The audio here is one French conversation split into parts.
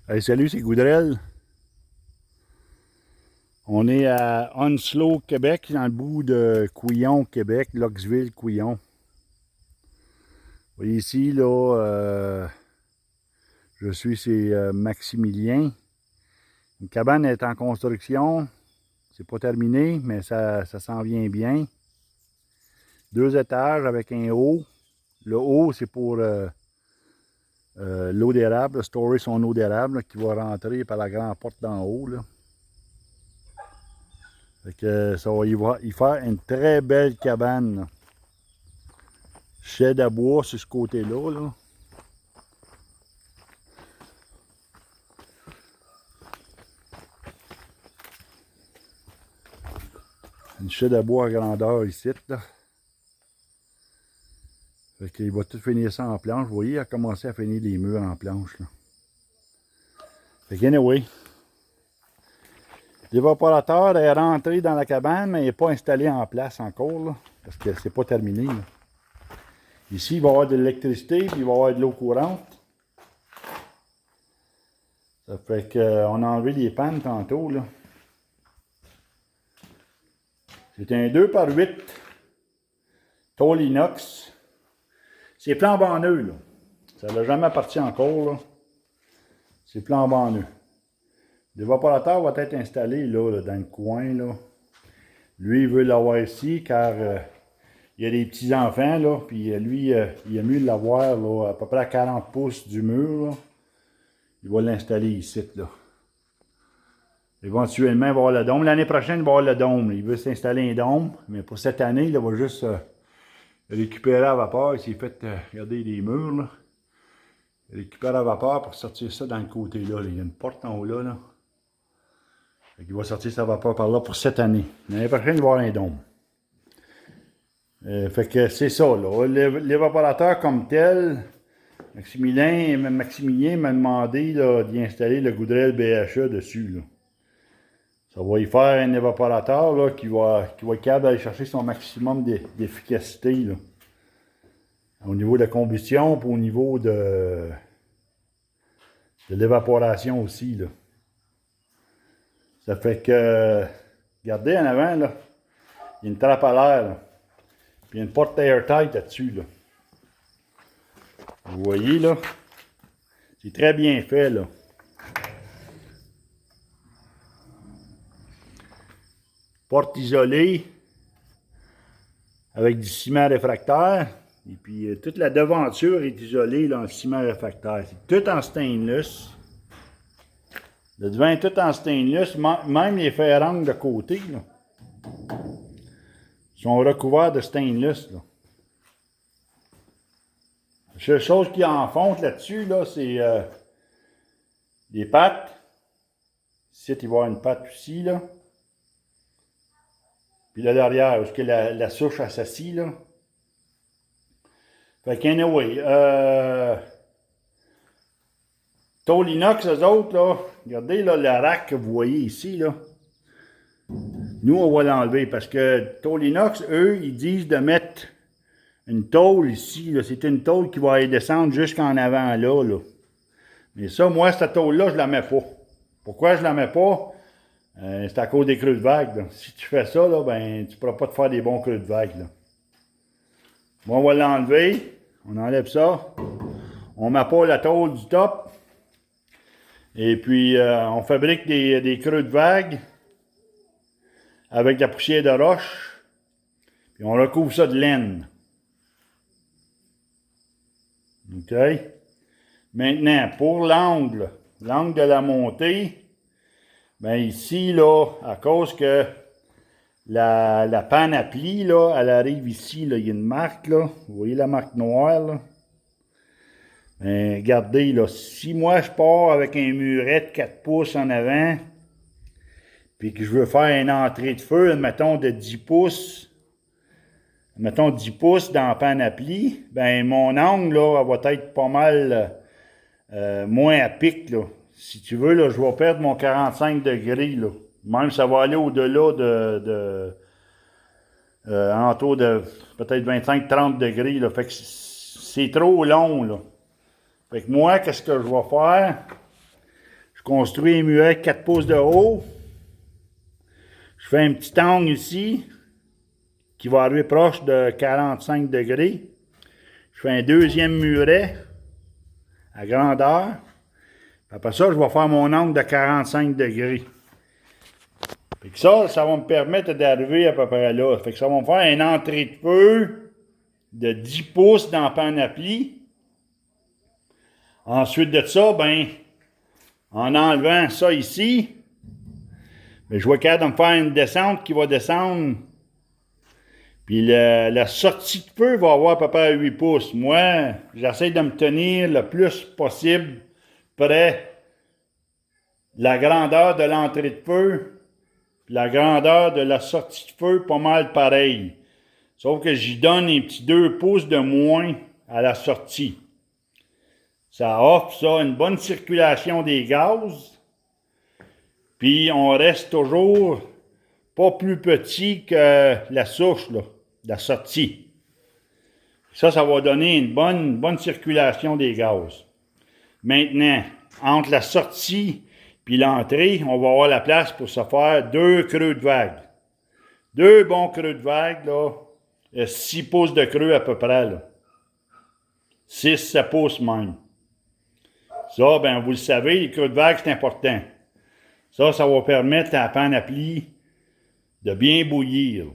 Hey, salut, c'est Goudrel. On est à Onslow, Québec, dans le bout de Couillon, Québec, Loxville, Couillon. Vous voyez ici, là, je suis chez Maximilien. Une cabane est en construction. C'est pas terminé, mais ça s'en vient bien. 2 étages avec un haut. Le haut, c'est pour l'eau d'érable, storer son eau d'érable qui va rentrer par la grande porte d'en haut. Là. Fait que ça va y faire une très belle cabane. Là. Shed à bois sur ce côté-là. Là. Une shed à bois à grandeur ici. Là. Fait qu'il va tout finir ça en planche. Vous voyez, il a commencé à finir les murs en planche. Là. Fait que anyway, l'évaporateur est rentré dans la cabane, mais il n'est pas installé en place encore. Là, parce que c'est pas terminé. Là. Ici, il va y avoir de l'électricité, puis il va y avoir de l'eau courante. Ça fait qu'on a enlevé les pannes tantôt. Là. C'est un 2x8 tôle inox. C'est flambant neuf, là. Ça n'a jamais parti encore, là. C'est flambant neuf. L'évaporateur va être installé, là, dans le coin, là. Lui, il veut l'avoir ici, car il y a des petits-enfants, là, puis lui, il a mieux de l'avoir, là, à peu près à 40 pouces du mur, là. Il va l'installer ici, là. Éventuellement, il va avoir le dôme. L'année prochaine, il va avoir le dôme. Il veut s'installer un dôme, mais pour cette année, il va juste récupérer la vapeur. Il s'est fait, regardez les murs, là. Il récupère la vapeur pour sortir ça dans le côté là. Il y a une porte en haut là. Là. Fait il va sortir sa vapeur par là pour cette année. L'année prochaine, il va y avoir un dôme. Fait que c'est ça, là. L'évaporateur comme tel, Maximilien m'a demandé d'y installer le Goudrel BHE dessus. Là. Ça va y faire un évaporateur là, qui va être capable d'aller chercher son maximum d'efficacité. Là. Au niveau de la combustion, puis au niveau de l'évaporation aussi. Là. Ça fait que, regardez en avant, là, il y a une trappe à l'air, là. Puis il y a une porte airtight là-dessus. Là. Vous voyez, là, c'est très bien fait, là. Porte isolée avec du ciment réfractaire. Et puis toute la devanture est isolée là, en ciment réfractaire. C'est tout en stainless. Le devant est tout en stainless. Même les ferranges de côté là, sont recouverts de stainless. Là. La seule chose qui en fonte là-dessus, là, c'est les pattes. Ici, il va y avoir une patte aussi. Là. Puis là derrière, où est-ce que la souche s'assit, là. Fait qu'anyway, tôle inox, eux autres, là, regardez là, le rack que vous voyez ici, là. Nous, on va l'enlever parce que tôle inox, eux, ils disent de mettre une tôle ici, là. C'est une tôle qui va aller descendre jusqu'en avant là. Mais ça, moi, cette tôle-là, je la mets pas. Pourquoi je la mets pas? C'est à cause des creux de vague. Là. Si tu fais ça, là, ben, tu pourras pas te faire des bons creux de vague. Là. Bon, on va l'enlever. On enlève ça. On met pas la tôle du top. Et puis, on fabrique des creux de vague avec de la poussière de roche. Puis, on recouvre ça de laine. OK? Maintenant, pour l'angle de la montée, ben ici, là, à cause que la panne à pli, là, elle arrive ici, là, il y a une marque, là. Vous voyez la marque noire, là? Ben, regardez, là, si moi je pars avec un muret de 4 pouces en avant, puis que je veux faire une entrée de feu, mettons de 10 pouces, mettons 10 pouces dans la panne à pli, ben mon angle, là, elle va être pas mal moins à pic, là. Si tu veux, là, je vais perdre mon 45 degrés, là. Même ça va aller au-delà autour de peut-être 25-30 degrés, là. Fait que c'est trop long, là. Fait que moi, qu'est-ce que je vais faire? construis un muret 4 pouces de haut. Je fais un petit angle ici qui va arriver proche de 45 degrés. Je fais un deuxième muret à grandeur. Après ça, je vais faire mon angle de 45 degrés. Fait que ça va me permettre d'arriver à peu près là. Fait que ça va me faire une entrée de feu de 10 pouces dans le panoplie. Ensuite de ça, ben, en enlevant ça ici, ben, je vais être capable de me faire une descente qui va descendre. Puis la sortie de feu va avoir à peu près 8 pouces. Moi, j'essaie de me tenir le plus possible près de la grandeur de l'entrée de feu, puis la grandeur de la sortie de feu, pas mal pareil. Sauf que j'y donne un petit 2 pouces de moins à la sortie. Ça offre ça une bonne circulation des gaz. Puis on reste toujours pas plus petit que la souche, là, la sortie. Ça va donner une bonne circulation des gaz. Maintenant, entre la sortie et l'entrée, on va avoir la place pour se faire 2 creux de vague. 2 bons creux de vague, là, 6 pouces de creux à peu près, là. 6-7 pouces même. Ça, ben, vous le savez, les creux de vague, c'est important. Ça va permettre à la panoplie de bien bouillir.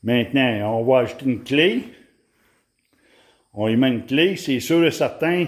Maintenant, on va ajouter une clé. On y met une clé. C'est sûr et certain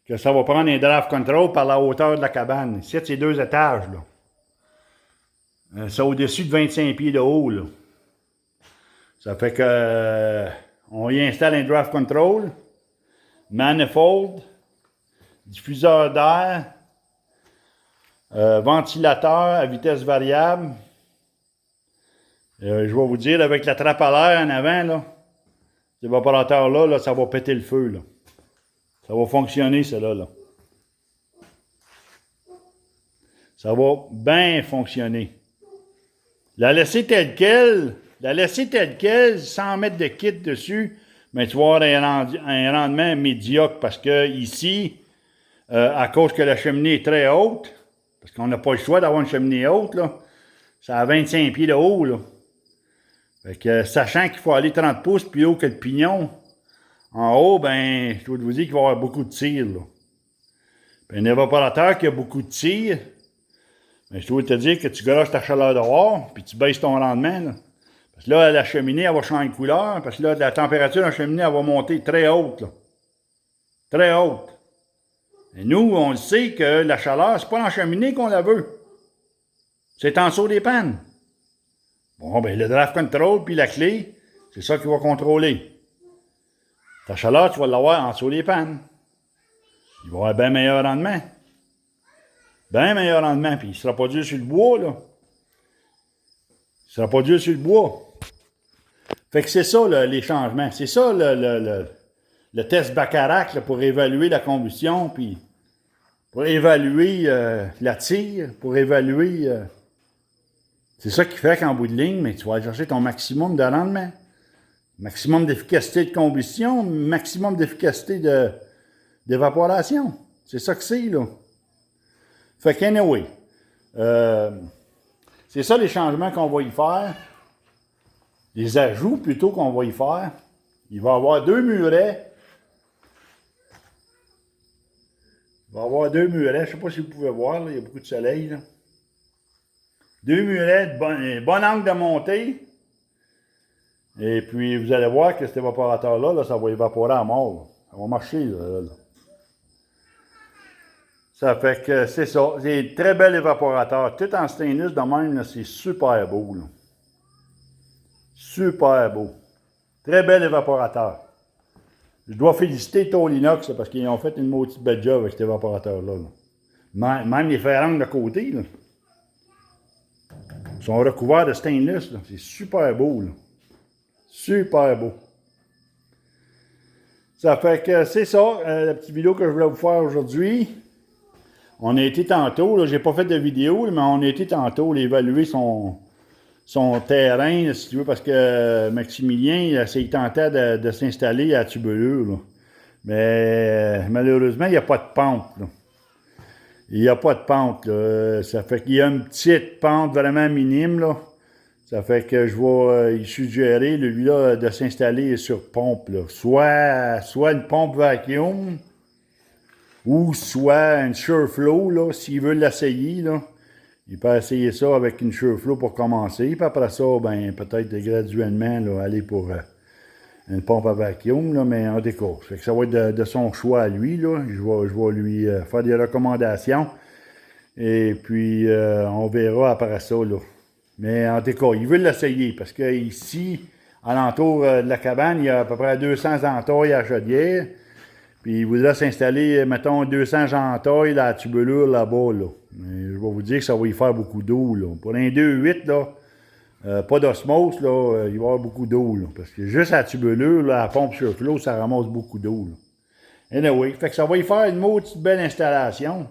que ça va prendre un draft control par la hauteur de la cabane. Ici, c'est 2 étages, là. C'est au-dessus de 25 pieds de haut, là. Ça fait que on y installe un draft control, manifold, diffuseur d'air, ventilateur à vitesse variable. Je vais vous dire, avec la trappe à l'air en avant, là, cet évaporateur-là, là, ça va péter le feu. Là. Ça va fonctionner, cela. Là. Ça va bien fonctionner. La laisser telle quelle, 100 mètres de kit dessus, mais tu vas avoir un rendement médiocre parce que ici, à cause que la cheminée est très haute, parce qu'on n'a pas le choix d'avoir une cheminée haute, là, ça a 25 pieds de haut, là. Fait que, sachant qu'il faut aller 30 pouces plus haut que le pignon, en haut, ben, je dois vous dire qu'il va y avoir beaucoup de tir, là. Puis un évaporateur qui a beaucoup de tir, ben, je dois te dire que tu garages ta chaleur dehors, puis tu baisses ton rendement, là. Parce que là, la cheminée, elle va changer de couleur, parce que là, la température de la cheminée, elle va monter très haute, là. Très haute. Et nous, on le sait que la chaleur, c'est pas dans la cheminée qu'on la veut. C'est en dessous des pannes. Bon, ben le draft control puis la clé, c'est ça qui va contrôler. Ta chaleur, tu vas l'avoir en dessous des pannes. Il va avoir bien meilleur rendement. Bien meilleur rendement. Puis il ne sera pas dur sur le bois, là. Il ne sera pas dur sur le bois. Fait que c'est ça, là, les changements. C'est ça, le test Bacharach, là, pour évaluer la combustion, puis pour évaluer la tire, pour évaluer... c'est ça qui fait qu'en bout de ligne, mais tu vas aller chercher ton maximum de rendement. Maximum d'efficacité de combustion, maximum d'efficacité d'évaporation. C'est ça que c'est, là. Fait qu'anyway, c'est ça les changements qu'on va y faire. Les ajouts, plutôt, qu'on va y faire. Il va y avoir 2 murets. Il va y avoir 2 murets. Je ne sais pas si vous pouvez voir, là, il y a beaucoup de soleil, là. 2 murets, bon angle de montée. Et puis, vous allez voir que cet évaporateur-là, là, ça va évaporer à mort. Là. Ça va marcher, là. Ça fait que c'est ça. C'est un très bel évaporateur. Tout en stainless de même, c'est super beau, là. Super beau. Très bel évaporateur. Je dois féliciter Tolinox parce qu'ils ont fait une maudite belle job avec cet évaporateur-là. Là. Même les ferrangles de côté, là. Ils sont recouverts de stainless. C'est super beau. Là. Super beau. Ça fait que c'est ça, la petite vidéo que je voulais vous faire aujourd'hui. On a été tantôt, j'ai pas fait de vidéo, mais on a été tantôt évaluer son terrain, si tu veux, parce que Maximilien, il tentait de s'installer à Tubelure. Là. Mais malheureusement, il n'y a pas de pente. Là. Il n'y a pas de pente, là. Ça fait qu'il y a une petite pente vraiment minime, là. Ça fait que je vais y suggérer, lui-là, de s'installer sur pompe, là. Soit une pompe vacuum, ou soit une SureFlow, là, s'il veut l'essayer, là. Il peut essayer ça avec une SureFlow pour commencer. Puis après ça, ben peut-être graduellement là, aller pour une pompe à vacuum, là, mais en décours. Ça va être de son choix à lui. Là. Je vais lui faire des recommandations. Et puis on verra après ça. Là. Mais en décours, il veut l'essayer parce qu'ici, alentour de la cabane, il y a à peu près 200 entailles à chaudière. Puis il voudrait s'installer, mettons, 200 gentailles dans la tubulure là-bas, là. Mais je vais vous dire que ça va y faire beaucoup d'eau, là. Pour un 2,8, là, pas d'osmose, là, il va y avoir beaucoup d'eau, là. Parce que juste à la tubulure, là, la pompe sur flot, ça ramasse beaucoup d'eau, là. Anyway, fait que ça va y faire une maudite belle installation.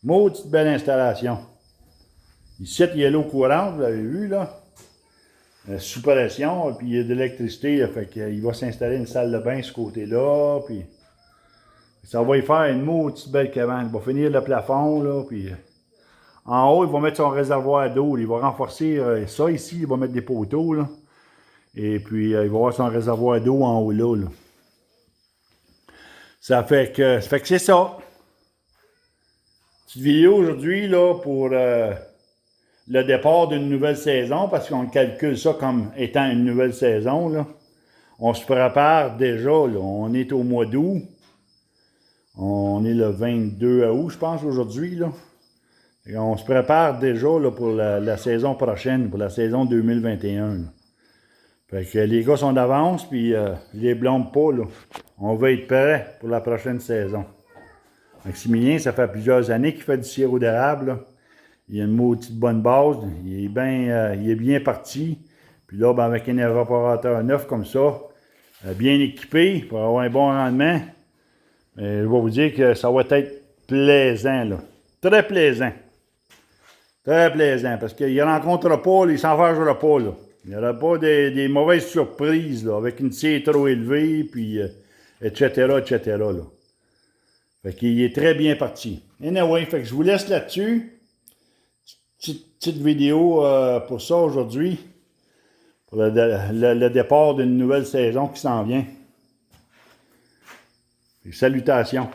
Maudite belle installation. Ici, il y a l'eau courante, vous l'avez vu, là. Sous pression, puis il y a de l'électricité, là, fait qu'il va s'installer une salle de bain de ce côté-là, puis ça va y faire une maudite belle cabane. Il va finir le plafond, là, puis en haut, il va mettre son réservoir d'eau. Il va renforcer ça ici, il va mettre des poteaux, là. Et puis, il va avoir son réservoir d'eau en haut, là. Ça fait que c'est ça. Petite vidéo aujourd'hui, là, pour le départ d'une nouvelle saison, parce qu'on calcule ça comme étant une nouvelle saison, là. On se prépare déjà, là. On est au mois d'août. On est le 22 août, je pense, aujourd'hui, là. Et on se prépare déjà là, pour la saison prochaine, pour la saison 2021. Là. Fait que les gars sont d'avance, puis je les blâme pas, là. On va être prêts pour la prochaine saison. Maximilien, ça fait plusieurs années qu'il fait du sirop d'érable, là. Il a une maudite bonne base, il est bien parti. Puis là, ben, avec un évaporateur neuf comme ça, bien équipé pour avoir un bon rendement, je vais vous dire que ça va être plaisant, là. Très plaisant. Très plaisant, parce qu'il ne rencontrera pas, il ne s'en fâchera pas, là. Il n'y aura pas des mauvaises surprises, là, avec une tire trop élevée, puis etc., etc., là. Fait qu'il est très bien parti. Anyway, fait que je vous laisse là-dessus. Petite vidéo pour ça aujourd'hui, pour le départ d'une nouvelle saison qui s'en vient. Et salutations.